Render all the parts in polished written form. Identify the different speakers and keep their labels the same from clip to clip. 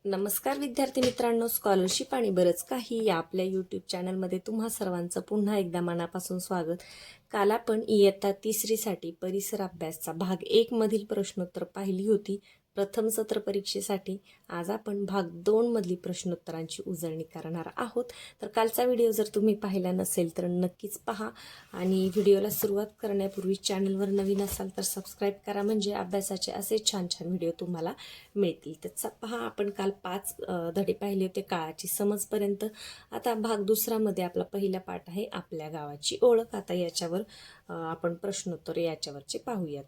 Speaker 1: नमस्कार विद्यार्थी मित्रांनो, स्कॉलरशिप आणि बरंच काही या आपल्या यूट्यूब चॅनलमध्ये तुम्हा सर्वांचं पुन्हा एकदा मनापासून स्वागत. काल आपण इयत्ता तिसरीसाठी परिसर अभ्यासचा भाग 1 मधील प्रश्नोत्तर पाहिली होती. प्रथम सत्र परीक्षेसाठी आज आपण भाग 2 मधली प्रश्नोत्तरांची उजळणी करणार आहोत. तर कालचा व्हिडिओ जर तुम्ही पाहिला नसेल तर नक्कीच पहा आणि व्हिडिओला सुरुवात करण्यापूर्वी चॅनलवर नवीन असाल तर सबस्क्राईब करा, म्हणजे अभ्यासाचे असे छान छान व्हिडिओ तुम्हाला मिळतील. तर पहा, आपण काल 5 धडे पाहिले होते काळाची समजपर्यंत. आता भाग दुसरामध्ये आपला पहिला पाठ आहे आपल्या गावाची ओळख. आता याच्यावर आपण प्रश्नोत्तर याच्यावरचे पाहूयात.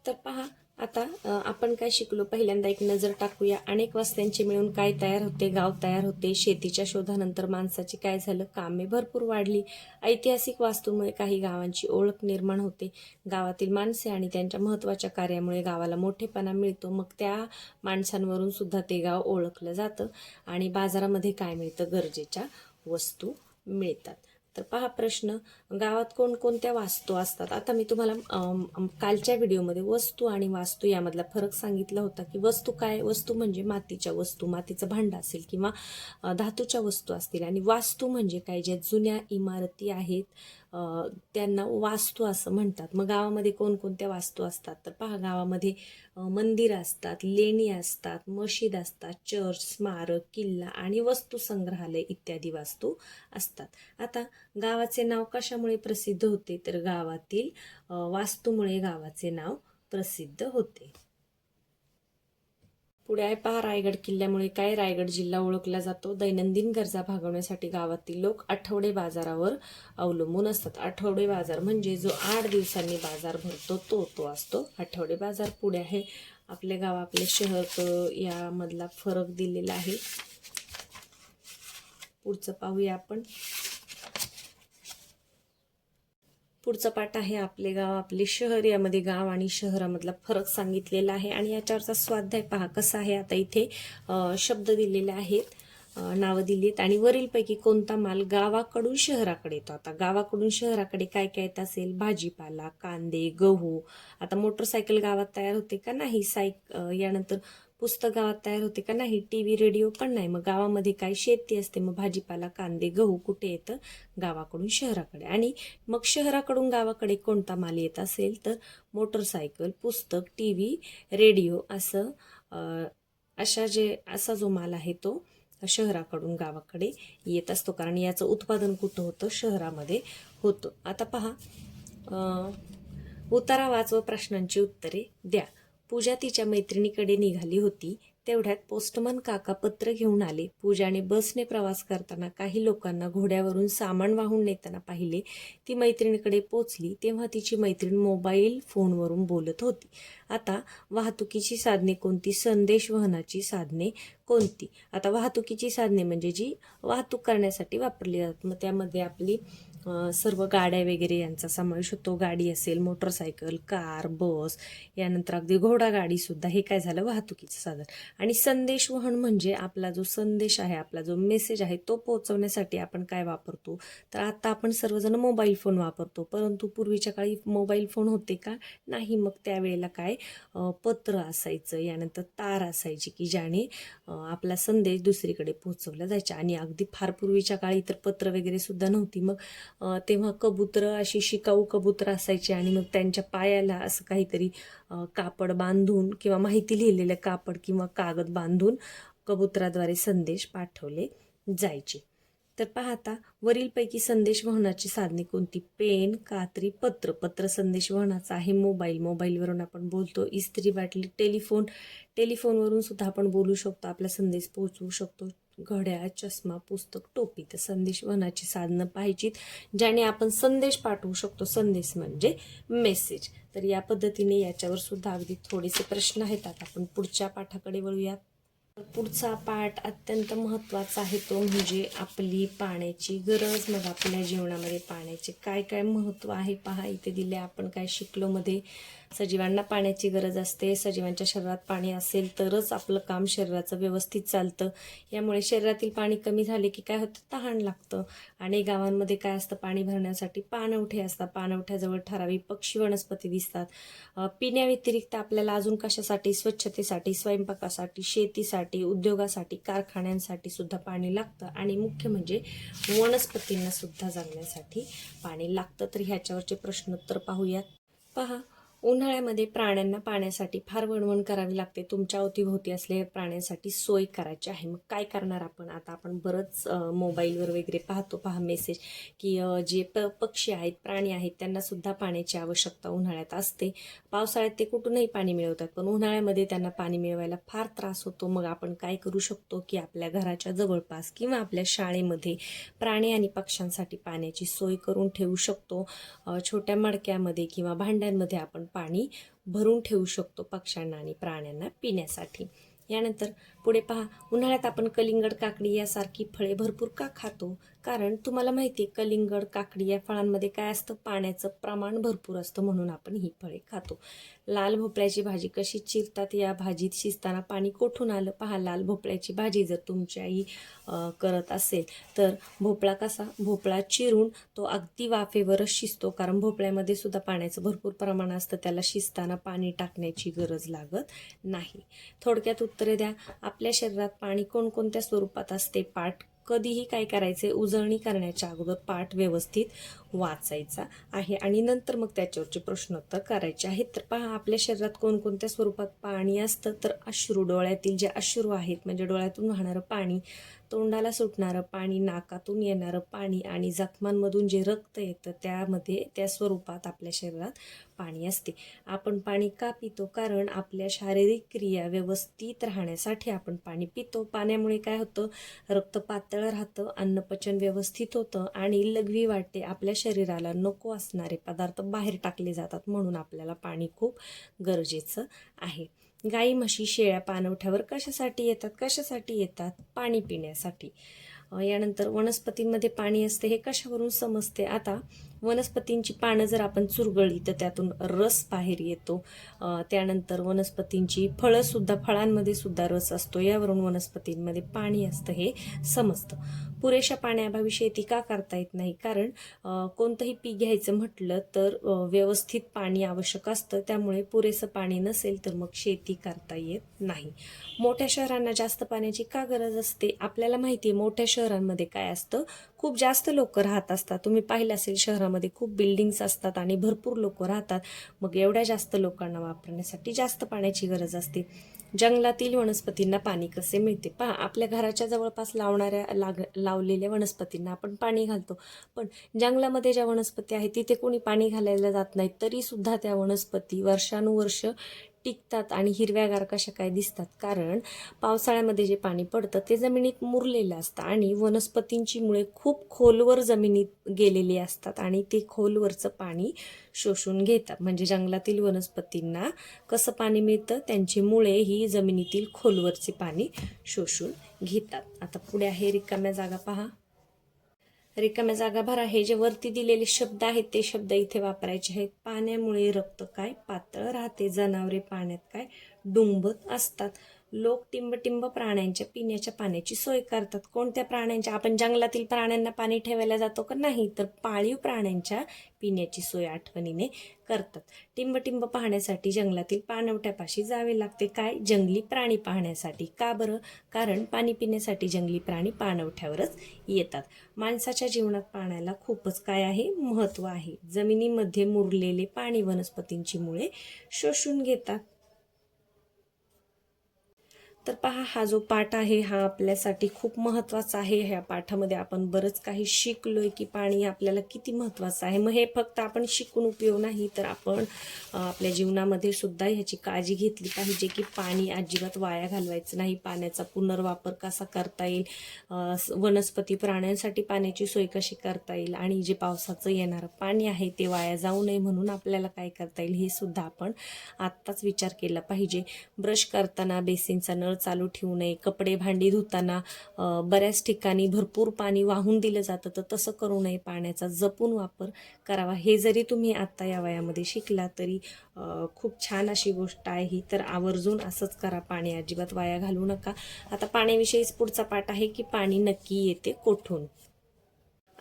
Speaker 1: तर पहा, आता आपण काय शिकलो, पहिल्यांदा एक नजर टाकूया. अनेक वस्त्यांचे मिळून काय तयार होते? गाव तयार होते. शेतीच्या शोधानंतर माणसाची काय झालं? कामे भरपूर वाढली. ऐतिहासिक वास्तूमुळे काही गावांची ओळख निर्माण होते. गावातील माणसे आणि त्यांच्या महत्त्वाच्या कार्यामुळे गावाला मोठेपणा मिळतो. मग त्या माणसांवरून सुद्धा ते गाव ओळखलं जातं. आणि बाजारामध्ये काय मिळतं? गरजेच्या वस्तू मिळतात. तर पहा प्रश्न, गावात कोणकोणत्या वास्तू असतात? आता मी तुम्हाला कालच्या व्हिडिओमध्ये वस्तू आणि वास्तू यामधला फरक सांगितला होता की वस्तू काय? वस्तू म्हणजे मातीच्या वस्तू, मातीचं भांडं असेल किंवा धातूच्या वस्तू असतील. आणि वास्तू म्हणजे काय? ज्या जुन्या इमारती आहेत त्यांना वास्तू असं म्हणतात. मग गावामध्ये कोणकोणत्या वास्तू असतात? तर पहा, गावामध्ये मंदिर असतात, लेणी असतात, मशीद असतात, चर्च, स्मारक, किल्ला आणि वस्तू संग्रहालय इत्यादी वास्तू असतात. आता गावाचे नाव कशामुळे प्रसिद्ध होते? तर गावातील वास्तूमुळे गावाचे नाव प्रसिद्ध होते. पुढे आहे पहा, रायगड किल्ल्यामुळे काय? रायगड जिल्हा ओळखला जातो. दैनंदिन गरजा भागवण्यासाठी गावातील लोक आठवडे बाजारावर अवलंबून असतात. आठवडे बाजार म्हणजे जो 8 दिवसांनी बाजार भरतो तो असतो आठवडे बाजार. पुढे आहे आपले गाव आपले शहर, यामधला फरक दिलेला आहे. पुढचं पाहूया आपण. पुढचं पाठ आहे आपले गाव आपले शहर. यामध्ये गाव आणि शहरामधला फरक सांगितलेला आहे आणि याच्यावरचा स्वाध्याय पहा कसा आहे. आता इथे शब्द दिलेले आहेत, नावं दिली आहेत आणि वरीलपैकी कोणता माल गावाकडून शहराकडे येतो? आता गावाकडून शहराकडे काय काय येत असेल? भाजीपाला, कांदे, गहू. आता मोटरसायकल गावात तयार होते का? नाही. यानंतर पुस्तक गावात तयार होते का? नाही. टीव्ही, रेडिओ पण नाही. मग गावामध्ये काय? शेती असते. मग भाजीपाला, कांदे, गहू कुठे येतं? गावाकडून शहराकडे. आणि मग शहराकडून गावाकडे कोणता माल येत असेल? तर मोटरसायकल, पुस्तक, टीव्ही, रेडिओ असं असा जो माल आहे तो शहराकडून गावाकडे येत असतो, कारण याचं उत्पादन कुठं होतं? शहरामध्ये होतं. आता पहा, उतारा वाचव, प्रश्नांची उत्तरे द्या. पूजा तिच्या मैत्रिणीकडे निघाली होती. तेवढ्यात पोस्टमन काका पत्र घेऊन आले. पूजाने बसने प्रवास करताना काही लोकांना घोड्यावरून सामान वाहून नेताना पाहिले. ती मैत्रिणीकडे पोचली तेव्हा तिची मैत्रीण मोबाईल फोनवरून बोलत होती. आता वाहतुकीची साधने कोणती? संदेशवहनाची साधने कोणती? आता वाहतुकीची साधने म्हणजे जी वाहतूक करण्यासाठी वापरली जातात. मग त्यामध्ये आपली सर्व गाड्या वगैरे यांचा समावेश होतो. गाडी असेल, मोटरसायकल, कार, बस, यानंतर अगदी घोडागाडी सुद्धा, हे काय झालं? वाहतुकीचं साधन. आणि संदेशवहन म्हणजे आपला जो संदेश आहे, आपला जो मेसेज आहे तो पोहोचवण्यासाठी आपण काय वापरतो? तर आता आपण सर्वजण मोबाईल फोन वापरतो, परंतु पूर्वीच्या काळी मोबाईल फोन होते का? नाही. मग त्यावेळेला काय? पत्र असायचं, यानंतर तार असायची की ज्याने आपला संदेश दुसरीकडे पोहोचवला जायचा. आणि अगदी फार पूर्वीच्या काळी तर पत्र वगैरे सुद्धा नव्हती. मग तेव्हा कबूतर, अशी शिकाऊ कबूतर असायची आणि मग त्यांच्या पायाला असं काहीतरी कापड बांधून किंवा माहिती लिहिलेलं कापड किंवा कागद बांधून कबुतराद्वारे संदेश पाठवले जायचे. तर पाहता, वरीलपैकी संदेशवहनाची साधने कोणती? पेन, कात्री, पत्र. पत्र संदेशवहनाचं आहे. मोबाईलवरून आपण बोलतो. इस्त्री बाटली, टेलिफोनवरून सुद्धा आपण बोलू शकतो, आपला संदेश पोहोचवू शकतो. घड्याळ, चष्मा, पुस्तक, टोपी. तर संदेशवहनाची साधनं पाहिजेत ज्याने आपण संदेश पाठवू शकतो. संदेश म्हणजे मेसेज. तर या पद्धतीने याच्यावर सुद्धा अगदी थोडेसे प्रश्न आहेत. आता आपण पुढच्या पाठाकडे वळूयात. पुढचा पाठ अत्यंत महत्त्वाचा आहे, तो म्हणजे आपली पाण्याची गरज. मग आपल्या जीवनामध्ये पाण्याचे काय काय महत्त्व आहे पहा इथे दिले. आपण काय शिकलो मध्ये? सजीवांना पाण्याची गरज असते. सजीवांच्या शरीरात पाणी असेल तरच आपलं काम शरीराचं व्यवस्थित चालतं. यामुळे शरीरातील पाणी कमी झाले की काय होतं? तहान लागतं अनेक गावांमध्ये काय असतं, पाणी भरण्यासाठी पाणवठे असतात. पाणवठ्याजवळ ठराविक पक्षी वनस्पती दिसतात. पिण्याव्यतिरिक्त आपल्याला अजून कशासाठी, स्वच्छतेसाठी, स्वयंपाकासाठी, शेतीसाठी, उद्योगासाठी, कारखान्यांसाठी सुद्धा पाणी लागतं आणि मुख्य म्हणजे वनस्पतींना सुद्धा जगण्यासाठी पाणी लागतं. तर ह्याच्यावरचे प्रश्नोत्तर पाहूयात. पहा, उन्हाळ्यामध्ये प्राण्यांना पाण्यासाठी फार वणवण करावी लागते. तुमच्या अवतीभोवती असलेल्या प्राण्यांसाठी सोय करायची आहे. मग काय करणार आपण? आता आपण बरंच मोबाईलवर वगैरे पाहतो, पहा मेसेज, की जे पक्षी आहेत, प्राणी आहेत, त्यांना सुद्धा पाण्याची आवश्यकता उन्हाळ्यात असते. पावसाळ्यात ते कुठूनही पाणी मिळवतात, पण उन्हाळ्यामध्ये त्यांना पाणी मिळवायला फार त्रास होतो. मग आपण काय करू शकतो, की आपल्या घराच्या जवळपास किंवा आपल्या शाळेमध्ये प्राणी आणि पक्ष्यांसाठी पाण्याची सोय करून ठेवू शकतो. छोट्या मडक्यामध्ये किंवा भांड्यांमध्ये आपण पाणी भरून ठेवू शकतो पक्ष्यांना आणि प्राण्यांना पिण्यासाठी. यानंतर पुढे पहा, उन्हाळ्यात आपण कलिंगड, काकडी यासारखी फळे भरपूर का खातो? कारण तुम्हाला माहिती आहे, कलिंगड, काकडी या फळांमध्ये काय असतं, पाण्याचं प्रमाण भरपूर असतं, म्हणून आपण ही फळे खातो. लाल भोपळ्याची भाजी कशी चिरतात? या भाजीत शिजताना पाणी कोठून आलं? पहा, लाल भोपळ्याची भाजी जर तुमची आई करत असेल तर भोपळा चिरून तो अगदी वाफेवरच शिजतो, कारण भोपळ्यामध्ये सुद्धा पाण्याचं भरपूर प्रमाण असतं, त्याला शिजताना पाणी टाकण्याची गरज लागत नाही. थोडक्यात उत्तरे द्या. आपल्या शरीरात पाणी कोणकोणत्या स्वरूपात असते? पाठ कधीही काय करायचे, उजळणी करण्याच्या अगोदर पाठ व्यवस्थित वाचायचा आहे आणि नंतर मग त्याच्यावरचे प्रश्नोत्तर करायचे आहेत. तर पहा, आपल्या शरीरात कोणकोणत्या स्वरूपात पाणी असतं? तर अश्रू, डोळ्यातील जे अश्रू आहेत, म्हणजे डोळ्यातून वाहणारं पाणी, तोंडाला सुटणारं पाणी, नाकातून येणारं पाणी आणि जखमांमधून जे रक्त येतं त्यामध्ये, त्या स्वरूपात आपल्या शरीरात पाणी असते. आपण पाणी का पितो? कारण आपल्या शारीरिक क्रिया व्यवस्थित राहण्यासाठी आपण पाणी पितो. पाण्यामुळे काय होतं, रक्त पातळ राहतं, अन्नपचन व्यवस्थित होतं आणि लघवी वाटते. आपल्या शरीराला नको असणारे पदार्थ बाहेर टाकले जातात, म्हणून आपल्याला पाणी खूप गरजेचं आहे. गाई, म्हशी, शेळ्या पाणवठ्यावर कशासाठी येतात? पाणी पिण्यासाठी. यानंतर वनस्पतींमध्ये पाणी असते हे कशावरून समजते? आता वनस्पतींची पानं जर आपण चुरगळली तर त्यातून रस बाहेर येतो. त्यानंतर वनस्पतींची फळांमध्ये सुद्धा रस असतो, यावरून वनस्पतींमध्ये पाणी असतं हे समजतं. पुरेशा पाण्याअभावी शेती का करता येत नाही? कारण कोणतंही पीक घ्यायचं म्हटलं तर व्यवस्थित पाणी आवश्यक असतं, त्यामुळे पुरेसं पाणी नसेल तर मग शेती करता येत नाही. मोठ्या शहरांना जास्त पाण्याची का गरज असते? आपल्याला माहिती आहे, मोठ्या शहरांमध्ये काय असतं, खूप जास्त लोक राहत असतात. तुम्ही पाहिलं असेल, शहरामध्ये खूप बिल्डिंग्स असतात आणि भरपूर लोक राहतात. मग एवढ्या जास्त लोकांना वापरण्यासाठी जास्त पाण्याची गरज असते. जंगलातील वनस्पतींना पाणी कसे मिळते? पहा, आपल्या घराच्या जवळपास लावलेल्या वनस्पतींना आपण पाणी घालतो, पण जंगलामध्ये ज्या वनस्पती आहेत तिथे कोणी पाणी घालायला जात नाही, तरी सुद्धा त्या वनस्पती वर्षानुवर्ष टिकतात आणि हिरव्यागार कशा काय दिसतात? कारण पावसाळ्यामध्ये जे पाणी पडतं ते जमिनीत मुरलेलं असतं आणि वनस्पतींची मुळे खूप खोलवर जमिनीत गेलेली असतात आणि ते खोलवरचं पाणी शोषून घेतात. म्हणजे जंगलातील वनस्पतींना कसं पाणी मिळतं? त्यांची मुळे ही जमिनीतील खोलवरचे पाणी शोषून घेतात. आता पुढे आहे रिकाम्या जागा. पहा, रिकाम्या जागा भरा. हे जे वरती दिलेले शब्द आहेत ते शब्द इथे वापरायचे आहेत. पाण्यामुळे रक्त काय पातळ राहते, जनावरे पाण्यात काय डुंबत असतात, लोक टिंबटिंब प्राण्यांच्या पिण्याच्या पाण्याची सोय करतात. कोणत्या प्राण्यांच्या? आपण जंगलातील प्राण्यांना पाणी ठेवायला जातो का? नाही, तर पाळीव प्राण्यांच्या पिण्याची सोय आठवणीने करतात. टिंबटिंब पाहण्यासाठी जंगलातील पाणवठ्यापाशी जावे लागते. काय? जंगली प्राणी पाहण्यासाठी. का बरं? कारण पाणी पिण्यासाठी जंगली प्राणी पाणवठ्यावरच येतात. माणसाच्या जीवनात पाण्याला खूपच काय आहे? महत्त्व आहे. जमिनीमध्ये मुरलेले पाणी वनस्पतींची मुळे शोषून घेतात. तर पहा, हा जो पाठ आहे हा आपल्यासाठी खूप महत्त्वाचा आहे. ह्या पाठामध्ये आपण बरंच काही शिकलोय की पाणी आपल्याला किती महत्त्वाचं आहे. मग हे फक्त आपण शिकून उपयोग नाही, तर आपण आपल्या जीवनामध्ये सुद्धा ह्याची काळजी घेतली पाहिजे की पाणी अजिबात वाया घालवायचं नाही. पाण्याचा पुनर्वापर कसा करता येईल, वनस्पती प्राण्यांसाठी पाण्याची सोय कशी करता येईल आणि जे पावसाचं येणारं पाणी आहे ते वाया जाऊ नये म्हणून आपल्याला काय करता येईल हे सुद्धा आपण आत्ताच विचार केला पाहिजे. ब्रश करताना बेसिनचा नळ चालू ठेवू नये. कपडे भांडी धुताना बऱ्याच ठिकाणी भरपूर पाणी वाहून दिलं जातं, तर तसं करू नये. पाण्याचा जपून वापर करावा. हे जरी तुम्ही आत्ता या वयामध्ये शिकला तरी खूप छान अशी गोष्ट आहे ही. तर आवर्जून असंच करा, पाणी अजिबात वाया घालवू नका. आता पाण्याविषयीच पुढचा पाठ आहे की पाणी नक्की येते कोठून.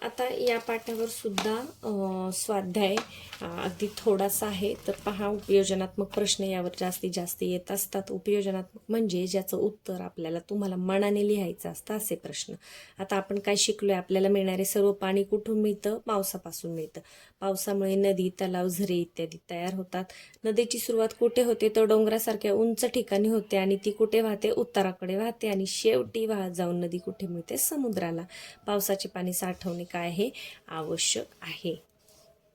Speaker 1: आता या पाठावर सुद्धा स्वाध्याय अगदी थोडासा आहे. तर पहा, उपयोजनात्मक प्रश्न यावर जास्तीत जास्त येत असतात. उपयोजनात्मक म्हणजे ज्याचं उत्तर आपल्याला तुम्हाला मनाने लिहायचं असतं असे प्रश्न. आता आपण काय शिकलोय, आपल्याला मिळणारे सर्व पाणी कुठून मिळतं? पावसापासून मिळतं. पावसामुळे नदी, तलाव, झरे इत्यादी तयार होतात. नदीची सुरुवात कुठे होते? तर डोंगरासारख्या उंच ठिकाणी होते आणि ती कुठे वाहते? उत्तराकडे वाहते आणि शेवटी वाहत जाऊन नदी कुठे मिळते? समुद्राला. पावसाचे पाणी साठवणे काय आहे? आवश्यक आहे.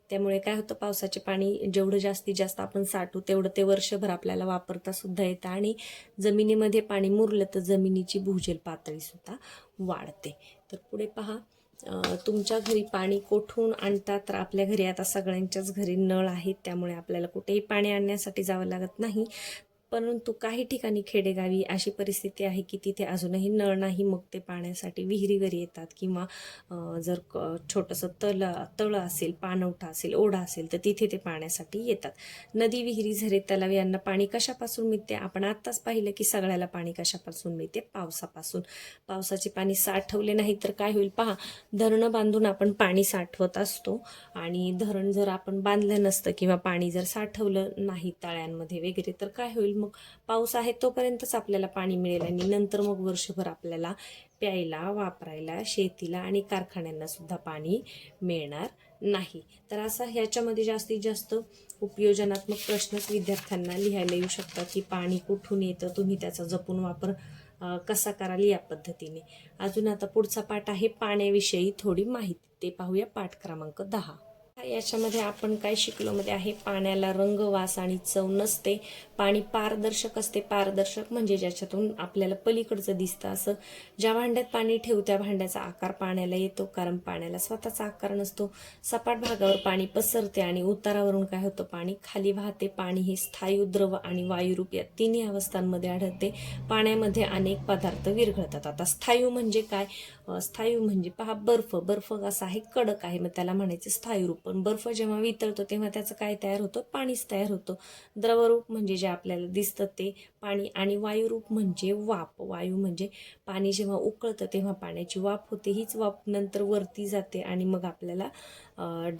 Speaker 1: त्यामुळे काय होतं, पावसाचे पाणी जेवढं जास्तीत जास्त आपण साठवू तेवढं ते वर्षभर आपल्याला वापरता सुद्धा येतं आणि जमिनीमध्ये पाणी मुरलं तर जमिनीची भूजल पातळी सुद्धा वाढते. तर पुढे पहा, तुमच्या घरी पाणी कोठून आणतात? तर आपल्या घरी आता सगळ्यांच्याच घरी नळ आहेत, त्यामुळे आपल्याला कुठेही पाणी आणण्यासाठी जावं लागत नाही. परंतु काही ठिकाणी खेडेगावी अशी परिस्थिती आहे की तिथे अजूनही नळ नाही, मग ते पाण्यासाठी विहिरीवर येतात किंवा जर छोटंसं तळं असेल, पाणवठा असेल, ओढा असेल तर तिथे ते पाण्यासाठी येतात. नदी, विहिरी, झरे, तलाव यांना पाणी कशापासून मिळते? आपण आत्ताच पाहिलं की सगळ्याला पाणी कशापासून मिळते? पावसापासून. पावसाचे पाणी साठवले नाही तर काय होईल? पहा, धरणं बांधून आपण पाणी साठवत असतो आणि धरण जर आपण बांधलं नसतं किंवा पाणी जर साठवलं नाही तळ्यांमध्ये वगैरे तर काय होईल? मग पाऊस आहे तोपर्यंतच आपल्याला पाणी मिळेल आणि नंतर मग वर्षभर आपल्याला प्यायला, वापरायला, शेतीला आणि कारखान्यांना सुद्धा पाणी मिळणार नाही. तर असा ह्याच्यामध्ये जास्तीत जास्त उपयोजनात्मक प्रश्नच विद्यार्थ्यांना लिहायला येऊ शकतात की पाणी कुठून येतं, तुम्ही त्याचा जपून वापर कसा कराल या पद्धतीने. अजून आता पुढचा पाठ आहे पाण्याविषयी थोडी माहिती, ते पाहूया. पाठ क्रमांक 10. याच्यामध्ये आपण काय शिकलो मध्ये आहे, पाण्याला रंग, वास आणि चव नसते. पाणी पारदर्शक असते. पारदर्शक म्हणजे ज्याच्यातून आपल्याला पलीकडचं दिसतं. असं ज्या भांड्यात पाणी ठेवू त्या भांड्याचा आकार पाण्याला येतो, कारण पाण्याला स्वतःचा आकार नसतो. सपाट भागावर पाणी पसरते आणि उतारावरून काय होतं? पाणी खाली वाहते. पाणी हे स्थायू, द्रव आणि वायुरूप या तिन्ही अवस्थांमध्ये आढळते. पाण्यामध्ये अनेक पदार्थ विरघळतात. आता स्थायू म्हणजे काय? स्थायू म्हणजे पहा, बर्फ कसा आहे? कडक आहे, मग त्याला म्हणायचं स्थायूरूप. पण बर्फ जेव्हा वितळतो तेव्हा त्याचं काय तयार होतं? पाणीच तयार होतं. द्रवरूप म्हणजे जे आपल्याला दिसतं ते पाणी आणि वायुरूप म्हणजे वाफ. वायू म्हणजे पाणी जेव्हा उकळतं तेव्हा पाण्याची वाफ होते. हीच वाफ नंतर वरती जाते आणि मग आपल्याला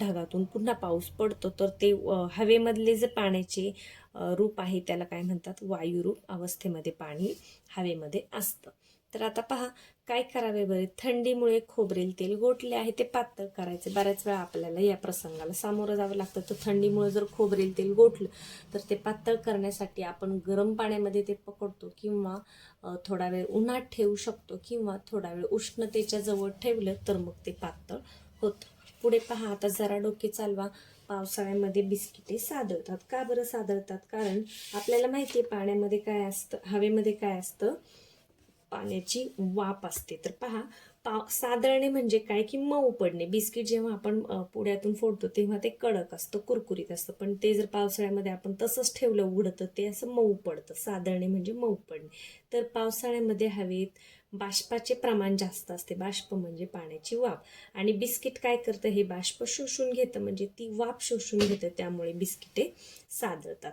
Speaker 1: ढगातून पुन्हा पाऊस पडतो. तर ते हवेमधले जे पाण्याचे रूप आहे त्याला काय म्हणतात? वायुरूप अवस्थेमध्ये पाणी हवेमध्ये असतं. तर आता पहा, काय करावे बरे? थंडीमुळे खोबरेल तेल गोठले आहे, ते पातळ करायचे. बऱ्याच वेळा आपल्याला या प्रसंगाला सामोरं जावं लागतं. तर थंडीमुळे जर खोबरेल तेल गोठलं तर ते पातळ करण्यासाठी आपण गरम पाण्यामध्ये ते पकडतो किंवा थोडा वेळ उन्हात ठेवू शकतो किंवा थोडा वेळ उष्णतेच्या जवळ ठेवलं तर मग ते पातळ होतं. पुढे पहा, आता जरा डोके चालवा. पावसाळ्यामध्ये बिस्किटे सादळतात. का बरं सादळतात? कारण आपल्याला माहिती आहे पाण्यामध्ये काय असतं, हवेमध्ये काय असतं? पाण्याची वाफ असते. तर पहा, सादळणे म्हणजे काय? की मऊ पडणे. बिस्किट जेव्हा आपण पुड्यातून फोडतो तेव्हा ते कडक असतं, कुरकुरीत असतं, पण ते जर पावसाळ्यामध्ये आपण तसंच ठेवलं उघडं तर ते असं मऊ पडतं. सादळणे म्हणजे मऊ पडणे. तर पावसाळ्यामध्ये हवेत बाष्पाचे प्रमाण जास्त असते. बाष्प म्हणजे पाण्याची वाफ, आणि बिस्किट काय करतं? हे बाष्प शोषून घेतं, म्हणजे ती वाफ शोषून घेतं, त्यामुळे बिस्किटे सादळतात.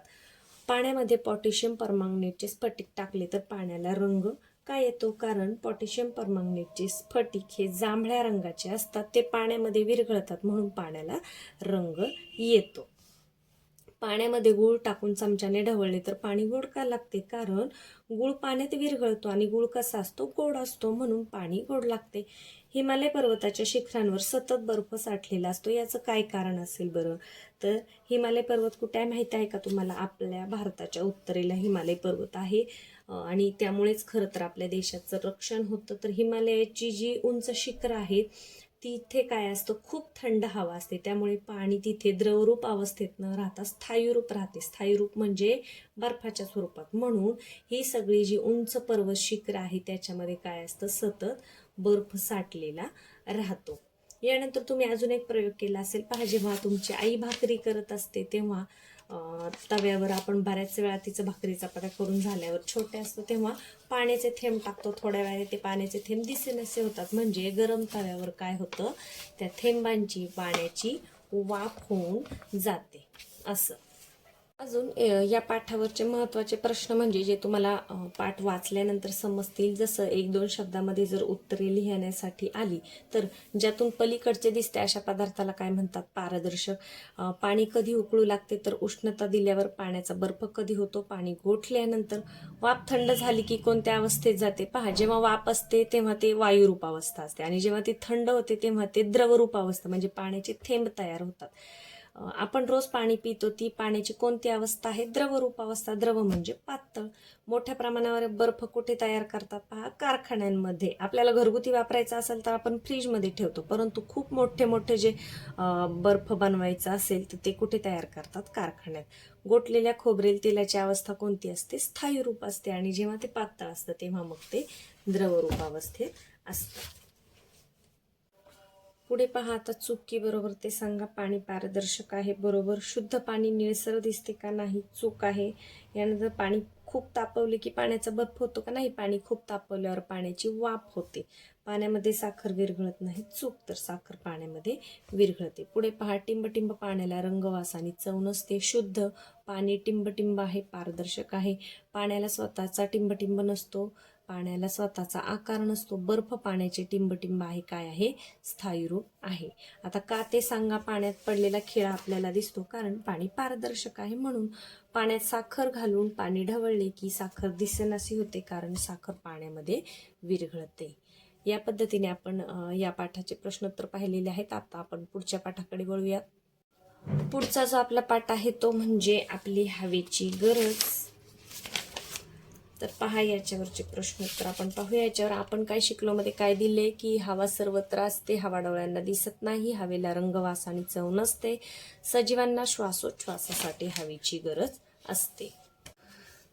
Speaker 1: पाण्यामध्ये पोटॅशियम परमंगनेटचे स्फटिक टाकले तर पाण्याला रंग काय येतो? कारण पोटॅशियम परमंगनेटचे स्फटिक हे जांभळ्या रंगाचे असतात. ते पाण्यामध्ये विरघळतात म्हणून पाण्याला रंग येतो. पाण्यामध्ये गूळ टाकून चमच्याने ढवळले तर पाणी गोड का लागते? कारण गूळ पाण्यात विरघळतो आणि गूळ कसा असतो? गोड असतो, म्हणून पाणी गोड लागते. हिमालय पर्वताच्या शिखरांवर सतत बर्फ साठलेला असतो, याचं काय कारण असेल बरं? तर हिमालय पर्वत कुठे आहे माहिती आहे का तुम्हाला? आपल्या भारताच्या उत्तरेला हिमालय पर्वत आहे आणि त्यामुळेच खरं तर आपल्या देशाचं रक्षण होतं. तर हिमालयाची जी उंच शिखरं आहेत तिथे काय असतं? खूप थंड हवा असते, त्यामुळे पाणी तिथे द्रवरूप अवस्थेत न राहता स्थायूरूप राहते. स्थायूरूप म्हणजे बर्फाच्या स्वरूपात. म्हणून ही सगळी जी उंच पर्वत शिखर आहे त्याच्यामध्ये काय असतं? सतत बर्फ साठलेला राहतो. यानंतर तुम्ही अजून एक प्रयोग केला असेल. पहा, जेव्हा तुमची आई भाकरी करत असते तेव्हा तव्यावर आपण बऱ्याच वेळा तिचं भाकरीचा चपात्या करून झाल्यावर छोटे असतो तेव्हा पाण्याचे थेंब टाकतो. थोड्या वेळाने ते पाण्याचे थेंब दिसेनासे होतात, म्हणजे गरम तव्यावर काय होतं? त्या थेंबांची पाण्याची वाफ होऊन जाते. असं अजून या पाठावरचे महत्त्वाचे प्रश्न म्हणजे जे तुम्हाला पाठ वाचल्यानंतर समजतील. जसं 1-2 शब्दामध्ये जर उत्तरे लिहिण्यासाठी आली तर ज्यातून पलीकडचे दिसते अशा पदार्थाला काय म्हणतात? पारदर्शक. पाणी कधी उकळू लागते? तर उष्णता दिल्यावर. पाण्याचा बर्फ कधी होतो? पाणी गोठल्यानंतर. वाफ थंड झाली की कोणत्या अवस्थेत जाते? पहा, जेव्हा वाफ असते तेव्हा ते वायुरूप अवस्था असते आणि जेव्हा ती थंड होते तेव्हा ते द्रवरूप अवस्था म्हणजे पाण्याचे थेंब तयार होतात. आपण रोज पाणी पितो, ती पाण्याची कोणती अवस्था आहे? द्रवरूप अवस्था. द्रव म्हणजे पातळ. मोठ्या प्रमाणावर बर्फ कुठे तयार करतात? पहा, कारखान्यांमध्ये. आपल्याला घरगुती वापरायचा असेल तर आपण फ्रीजमध्ये ठेवतो, परंतु खूप मोठे मोठे जे बर्फ बनवायचा असेल तर ते कुठे तयार करतात? कारखान्यात. गोठलेल्या खोबरेल तेलाची अवस्था कोणती असते? स्थायी रूप असते आणि जेव्हा ते पातळ असतं तेव्हा मग ते द्रवरूप अवस्थेत असतं. पुढे पहा आता चूक बरोबर ते सांगा. पाणी पारदर्शक आहे. बरोबर. शुद्ध पाणी निळसर दिसते का? नाही. चूक आहे. यानंतर पाणी खूप तापवले की पाण्याचा बर्फ होतो का? नाही. पाणी खूप तापवल्यावर पाण्याची वाफ होते. पाण्यामध्ये साखर विरघळत नाही. चूक. तर साखर पाण्यामध्ये विरघळते. पुढे पहा, टिंबटिंब पाण्याला रंग, वास आणि चव नसते. शुद्ध पाणी टिंबटिंब आहे, पारदर्शक आहे. पाण्याला स्वतःचा टिंबटिंब नसतो. पाण्याला स्वतःचा आकार नसतो. बर्फ पाण्याचे टिंबटिंब आहे. काय आहे? स्थायी रूप आहे. आता का ते सांगा. पाण्यात पडलेला खिळा आपल्याला दिसतो कारण पाणी पारदर्शक आहे म्हणून. पाण्यात साखर घालून पाणी ढवळले की साखर दिसेनाशी होते कारण साखर पाण्यामध्ये विरघळते. या पद्धतीने आपण या पाठाचे प्रश्नोत्तर पाहिलेले आहेत. आता आपण पुढच्या पाठाकडे वळूयात. पुढचा जो आपला पाठ आहे तो म्हणजे आपली हवेची गरज. तर पहा, याच्यावरचे प्रश्नोत्तर आपण पाहूया. याच्यावर आपण काय शिकलो मध्ये काय दिले की हवा सर्वत्र असते, हवा डोळ्यांना दिसत नाही, हवेला रंग, वास आणि चव नसते, सजीवांना श्वासोच्छवासासाठी हवेची गरज असते.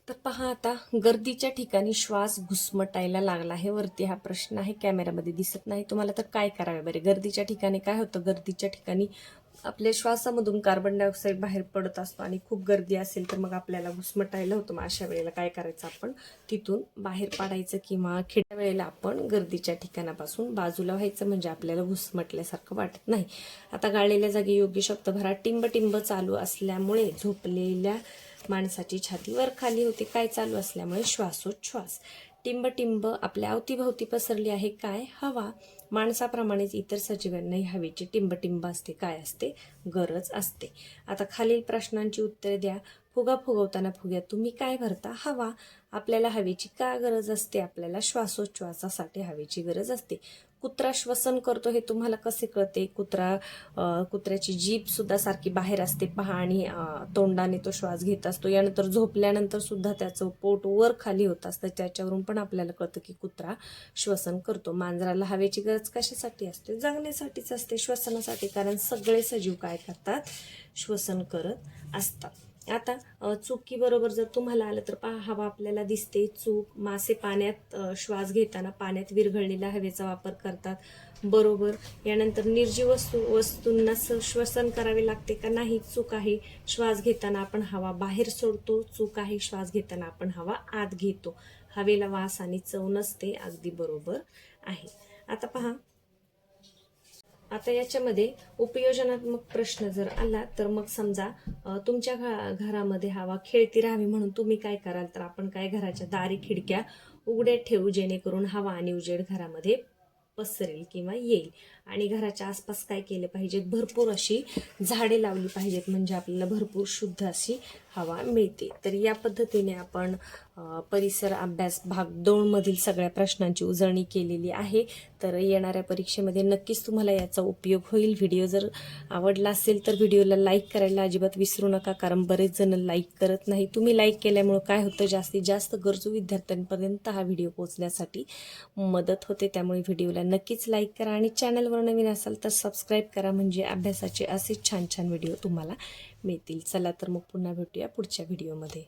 Speaker 1: तर पहा, आता गर्दीच्या ठिकाणी श्वास घुसमटायला लागला आहे. वरती हा प्रश्न आहे, कॅमेरामध्ये दिसत नाही तुम्हाला. तर काय करावे बरे? गर्दीच्या ठिकाणी काय होतं? गर्दीच्या ठिकाणी आपल्या श्वासामधून कार्बन डायऑक्साईड बाहेर पडत असतो आणि खूप गर्दी असेल तर मग आपल्याला घुसमटायला होतं. मग अशा वेळेला काय करायचं? आपण तिथून बाहेर पडायचं किंवा खिड्या वेळेला आपण गर्दीच्या ठिकाणापासून बाजूला व्हायचं म्हणजे आपल्याला घुसमटल्यासारखं वाटत नाही. आता गाळलेल्या जागी योग्य शब्द भरा. टिंब चालू असल्यामुळे झोपलेल्या माणसाची छाती वर खाली होते. काय चालू असल्यामुळे? श्वासोच्छ्वास. टिंब आपल्या अवतीभोवती पसरली आहे. काय? हवा. माणसाप्रमाणेच इतर सजीवांनाही हवेची टिंब असते. काय असते? गरज असते. आता खालील प्रश्नांची उत्तरे द्या. फुगा फुगवताना फुग्यात तुम्ही काय भरता? हवा. आपल्याला हवेची का गरज असते? आपल्याला श्वासोच्छवासासाठी हवेची गरज असते. कुत्रा श्वसन करतो हे तुम्हाला कसे कळते? कुत्र्याची जीभ सुद्धा सारखी बाहेर असते पहा आणि तोंडाने तो श्वास घेत असतो. यानंतर झोपल्यानंतर सुद्धा त्याचं पोट वर खाली होत असतं. त्याच्यावरून पण आपल्याला कळतं की कुत्रा श्वसन करतो. मांजराला हवेची गरज कशासाठी असते? जगण्यासाठीच असते, श्वसनासाठी. कारण सगळे सजीव काय करतात? श्वसन करत असतात. आता चुकी बरोबर जर तुम्हाला आलं तर पहा, हवा आपल्याला दिसते. चूक. मासे पाण्यात श्वास घेताना पाण्यात विरघळलेल्या हवेचा वापर करतात. बरोबर. यानंतर निर्जीव वस्तूंना श्वसन करावे लागते का? नाही. चूक आहे. श्वास घेताना आपण हवा बाहेर सोडतो. चूक आहे. श्वास घेताना आपण हवा आत घेतो. हवेला वास आणि चव नसते. अगदी बरोबर आहे. आता पहा, आता याच्यामध्ये उपयोजनात्मक प्रश्न जर आला तर मग समजा तुमच्या घरामध्ये हवा खेळती राहावी म्हणून तुम्ही काय कराल? तर आपण काय, घराच्या दारी खिडक्या उघड्या ठेवू जेणेकरून हवा आणि उजेड घरामध्ये पसरेल किंवा येईल. आणि घराच्या आसपास काय केलं पाहिजे? भरपूर अशी झाडे लावली पाहिजेत म्हणजे आपल्याला भरपूर शुद्ध अशी हवा मिळते. तर या पद्धतीने आपण परिसर अभ्यास भाग 2 मधील सगळ्या प्रश्नांची उजळणी केलेली आहे. तर येणाऱ्या परीक्षेमध्ये नक्कीच तुम्हाला याचा उपयोग होईल. व्हिडिओ जर आवडला असेल तर व्हिडिओला लाईक करायला अजिबात विसरू नका, कारण बरेच जण लाईक करत नाही. तुम्ही लाईक केल्यामुळे काय होतं? जास्तीत जास्त गरजू विद्यार्थ्यांपर्यंत हा व्हिडिओ पोहोचण्यासाठी मदत होते. त्यामुळे व्हिडिओला नक्कीच लाईक करा आणि चॅनलवर नवीन असाल तर सबस्क्राईब करा म्हणजे अभ्यासाचे असे छान छान व्हिडिओ तुम्हाला मिळतील. चला तर मग पुन्हा भेटूया पुढच्या व्हिडिओमध्ये.